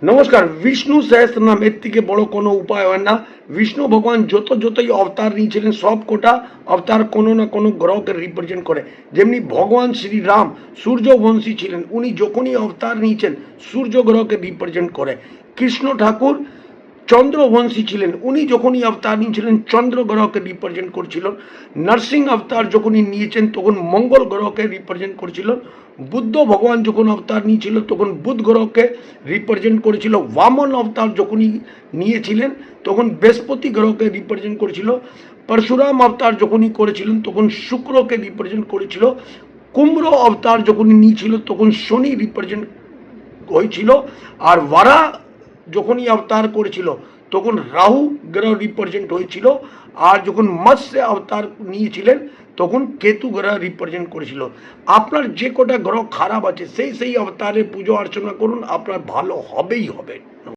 নমস্কার। বিষ্ণু সহস্র নাম এর থেকে বড় কোনো উপায় হয় না। বিষ্ণু ভগবান যতই অবতার নিয়েছিলেন সব কোটা অবতার কোনো না কোনো গ্রহকে রিপ্রেজেন্ট করে। যেমনি ভগবান শ্রীরাম সূর্যবংশী ছিলেন, উনি যখনই অবতার নিয়েছেন সূর্য গ্রহকে রিপ্রেজেন্ট করে। কৃষ্ণ ঠাকুর চন্দ্রবংশী ছিলেন, উনি যখনই অবতার নিয়েছিলেন চন্দ্র গ্রহকে রিপ্রেজেন্ট করছিলেন। নরসিংহ অবতার যখনই নিয়েছেন তখন মঙ্গল গ্রহকে রিপ্রেজেন্ট করছিলেন। বুদ্ধ ভগবান যখন অবতার নিয়েছিল তখন বুধ গ্রহকে রিপ্রেজেন্ট করেছিল। বামন অবতার যখনই নিয়েছিলেন তখন বৃহস্পতি গ্রহকে রিপ্রেজেন্ট করেছিল। পরশুরাম অবতার যখনই করেছিলেন তখন শুক্রকে রিপ্রেজেন্ট করেছিল। কুম্ভ অবতার যখনই নিয়েছিল তখন শনি রিপ্রেজেন্ট হয়েছিল। আর ওয়ারা যখনই অবতার করেছিল তখন রাহু গ্রহ রিপ্রেজেন্ট হয়েছিল। আর যখন মৎস্য অবতার নিয়েছিলেন তখন কেতু গ্রহ রিপ্রেজেন্ট করেছিল। আপনার যে কটা গ্রহ খারাপ আছে সেই অবতারে পুজো অর্চনা করুন, আপনার ভালো হবেই হবে।